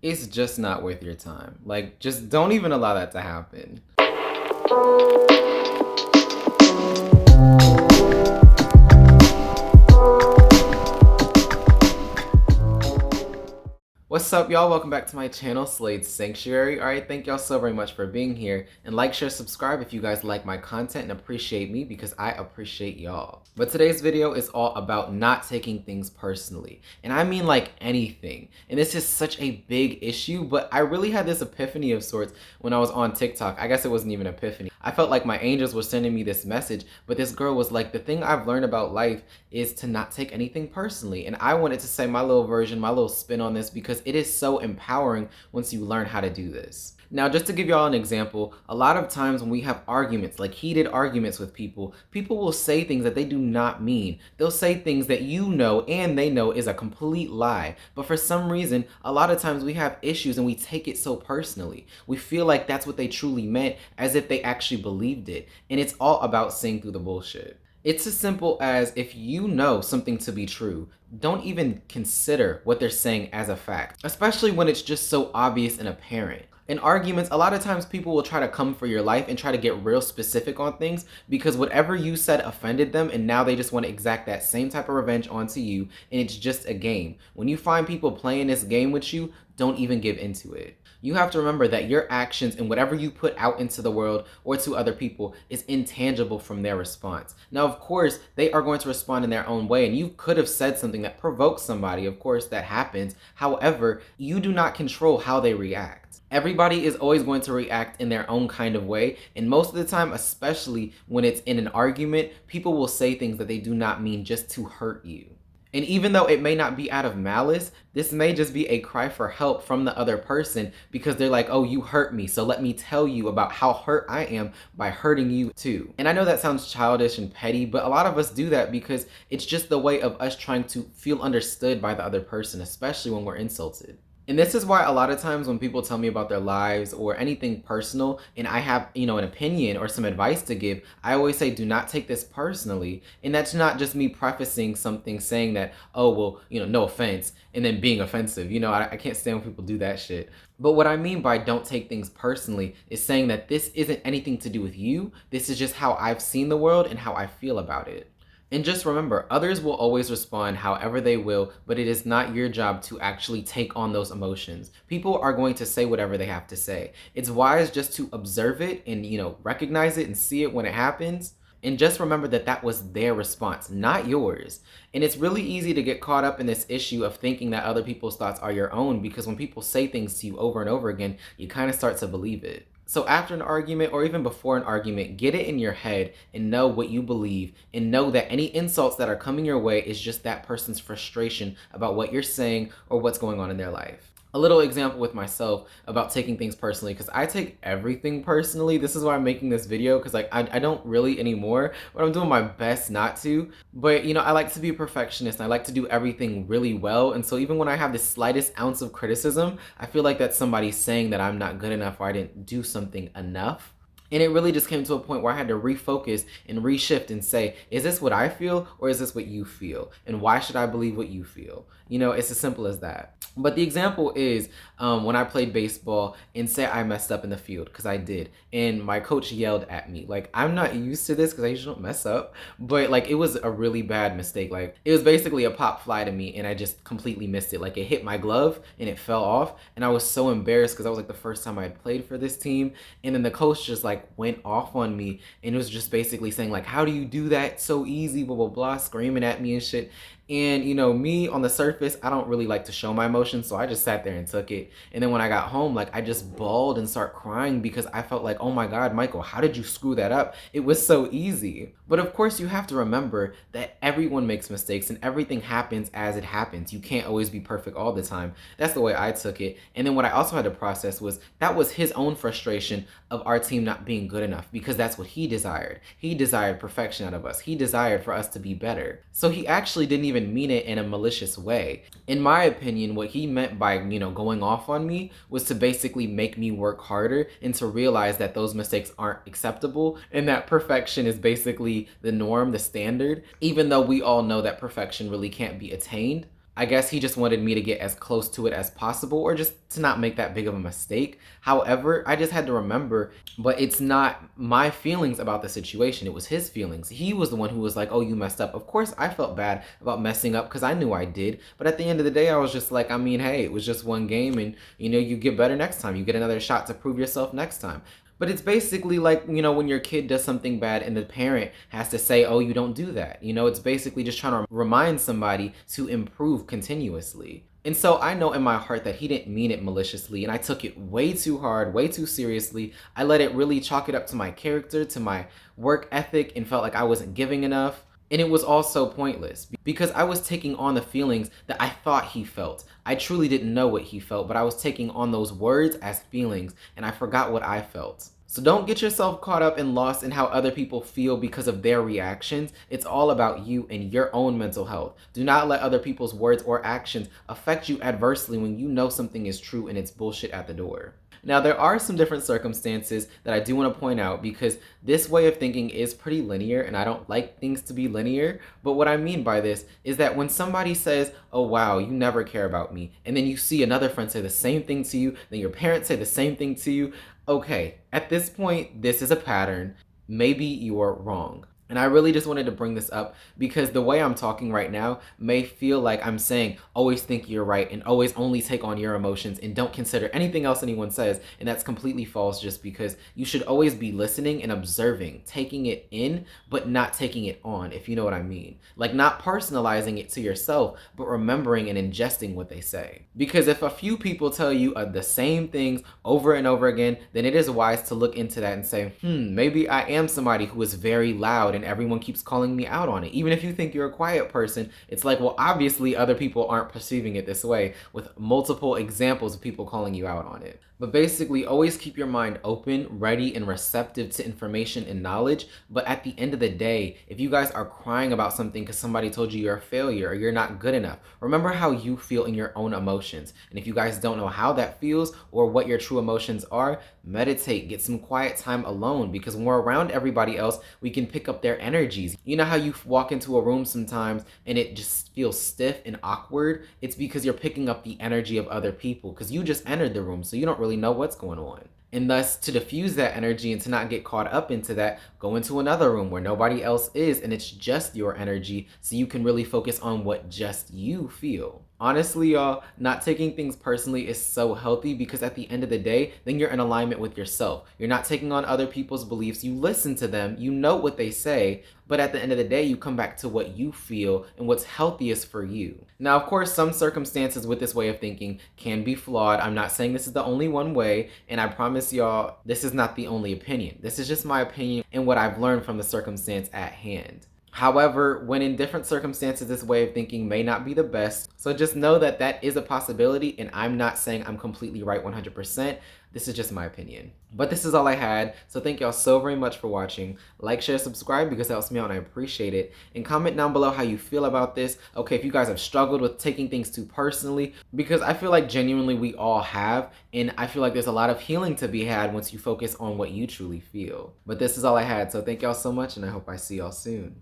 it's just not worth your time. Like, just don't even allow that to happen. What's up, y'all? Welcome back to my channel, Slade's Sanctuary. Alright, thank y'all so very much for being here. And like, share, subscribe if you guys like my content and appreciate me, because I appreciate y'all. But today's video is all about not taking things personally. And I mean like anything. And this is such a big issue, but I really had this epiphany of sorts when I was on TikTok. I guess it wasn't even an epiphany. I felt like my angels were sending me this message, but this girl was like, the thing I've learned about life is to not take anything personally. And I wanted to say my little version, my little spin on this, because it is so empowering once you learn how to do this. Now, just to give y'all an example, a lot of times when we have arguments, like heated arguments with people, people will say things that they do not mean. They'll say things that you know and they know is a complete lie. But for some reason, a lot of times we have issues and we take it so personally. We feel like that's what they truly meant, as if they actually believed it. And it's all about seeing through the bullshit. It's as simple as, if you know something to be true, don't even consider what they're saying as a fact, especially when it's just so obvious and apparent. In arguments, a lot of times people will try to come for your life and try to get real specific on things because whatever you said offended them, and now they just want to exact that same type of revenge onto you, and it's just a game. When you find people playing this game with you, don't even give into it. You have to remember that your actions and whatever you put out into the world or to other people is intangible from their response. Now, of course, they are going to respond in their own way, and you could have said something that provoked somebody. Of course, that happens. However, you do not control how they react. Everybody is always going to react in their own kind of way, and most of the time, especially when it's in an argument, people will say things that they do not mean just to hurt you. And even though it may not be out of malice, this may just be a cry for help from the other person, because they're like, oh, you hurt me, so let me tell you about how hurt I am by hurting you too. And I know that sounds childish and petty, but a lot of us do that because it's just the way of us trying to feel understood by the other person, especially when we're insulted. And this is why a lot of times when people tell me about their lives or anything personal, and I have, an opinion or some advice to give, I always say, do not take this personally. And that's not just me prefacing something saying that, oh, well, no offense, and then being offensive. I can't stand when people do that shit. But what I mean by don't take things personally is saying that this isn't anything to do with you. This is just how I've seen the world and how I feel about it. And just remember, others will always respond however they will, but it is not your job to actually take on those emotions. People are going to say whatever they have to say. It's wise just to observe it and, recognize it and see it when it happens. And just remember that that was their response, not yours. And it's really easy to get caught up in this issue of thinking that other people's thoughts are your own, because when people say things to you over and over again, you kind of start to believe it. So after an argument, or even before an argument, get it in your head and know what you believe, and know that any insults that are coming your way is just that person's frustration about what you're saying or what's going on in their life. A little example with myself about taking things personally, because I take everything personally. This is why I'm making this video, because I don't really anymore, but I'm doing my best not to. But I like to be a perfectionist, and I like to do everything really well. And so even when I have the slightest ounce of criticism, I feel like that's somebody saying that I'm not good enough or I didn't do something enough. And it really just came to a point where I had to refocus and reshift and say, is this what I feel, or is this what you feel? And why should I believe what you feel? It's as simple as that. But the example is when I played baseball, and say I messed up in the field, because I did. And my coach yelled at me. Like, I'm not used to this because I usually don't mess up. But like, it was a really bad mistake. Like, it was basically a pop fly to me, and I just completely missed it. Like, it hit my glove and it fell off. And I was so embarrassed because that was like the first time I had played for this team. And then the coach just like went off on me, and it was just basically saying like, how do you do that so easy, blah blah blah, screaming at me and shit. And me on the surface, I don't really like to show my emotions, so I just sat there and took it. And then when I got home, like, I just bawled and started crying because I felt like, oh my God, Michael, how did you screw that up? It was so easy. But of course, you have to remember that everyone makes mistakes and everything happens as it happens. You can't always be perfect all the time. That's the way I took it. And then what I also had to process was that was his own frustration of our team not being good enough, because that's what he desired. He desired perfection out of us. He desired for us to be better. So he actually didn't even mean it in a malicious way. In my opinion, what he meant by, going off on me was to basically make me work harder and to realize that those mistakes aren't acceptable and that perfection is basically the norm, the standard, even though we all know that perfection really can't be attained. I guess he just wanted me to get as close to it as possible or just to not make that big of a mistake. However, I just had to remember, but it's not my feelings about the situation. It was his feelings. He was the one who was like, oh, you messed up. Of course, I felt bad about messing up because I knew I did. But at the end of the day, I was just like, I mean, hey, it was just one game and, you get better next time. You get another shot to prove yourself next time. But it's basically like, when your kid does something bad and the parent has to say, oh, you don't do that. It's basically just trying to remind somebody to improve continuously. And so I know in my heart that he didn't mean it maliciously, and I took it way too hard, way too seriously. I let it really chalk it up to my character, to my work ethic, and felt like I wasn't giving enough. And it was all so pointless because I was taking on the feelings that I thought he felt. I truly didn't know what he felt, but I was taking on those words as feelings, and I forgot what I felt. So don't get yourself caught up and lost in how other people feel because of their reactions. It's all about you and your own mental health. Do not let other people's words or actions affect you adversely when you know something is true and it's bullshit at the door. Now, there are some different circumstances that I do want to point out because this way of thinking is pretty linear and I don't like things to be linear. But what I mean by this is that when somebody says, oh wow, you never care about me, and then you see another friend say the same thing to you, then your parents say the same thing to you, okay, at this point, this is a pattern. Maybe you're wrong. And I really just wanted to bring this up because the way I'm talking right now may feel like I'm saying always think you're right and always only take on your emotions and don't consider anything else anyone says. And that's completely false, just because you should always be listening and observing, taking it in, but not taking it on, if you know what I mean. Like not personalizing it to yourself, but remembering and ingesting what they say. Because if a few people tell you the same things over and over again, then it is wise to look into that and say, maybe I am somebody who is very loud and everyone keeps calling me out on it. Even if you think you're a quiet person, it's like, well, obviously other people aren't perceiving it this way, with multiple examples of people calling you out on it. But basically, always keep your mind open, ready, and receptive to information and knowledge. But at the end of the day, if you guys are crying about something because somebody told you you're a failure or you're not good enough, remember how you feel in your own emotions. And if you guys don't know how that feels or what your true emotions are, meditate, get some quiet time alone, because when we're around everybody else, we can pick up their energies. You know how you walk into a room sometimes and it just feels stiff and awkward? It's because you're picking up the energy of other people because you just entered the room, so you don't really know what's going on. And thus, to diffuse that energy and to not get caught up into that, go into another room where nobody else is and it's just your energy, so you can really focus on what just you feel. Honestly, y'all, not taking things personally is so healthy, because at the end of the day, then you're in alignment with yourself. You're not taking on other people's beliefs. You listen to them, you know what they say, but at the end of the day, you come back to what you feel and what's healthiest for you. Now, of course, some circumstances with this way of thinking can be flawed. I'm not saying this is the only one way, and I promise y'all, this is not the only opinion. This is just my opinion and what I've learned from the circumstance at hand. However, when in different circumstances, this way of thinking may not be the best. So just know that that is a possibility, and I'm not saying I'm completely right 100%. This is just my opinion. But this is all I had, so thank y'all so very much for watching. Like, share, subscribe, because it helps me out and I appreciate it. And comment down below how you feel about this. Okay, if you guys have struggled with taking things too personally, because I feel like genuinely we all have, and I feel like there's a lot of healing to be had once you focus on what you truly feel. But this is all I had, so thank y'all so much, and I hope I see y'all soon.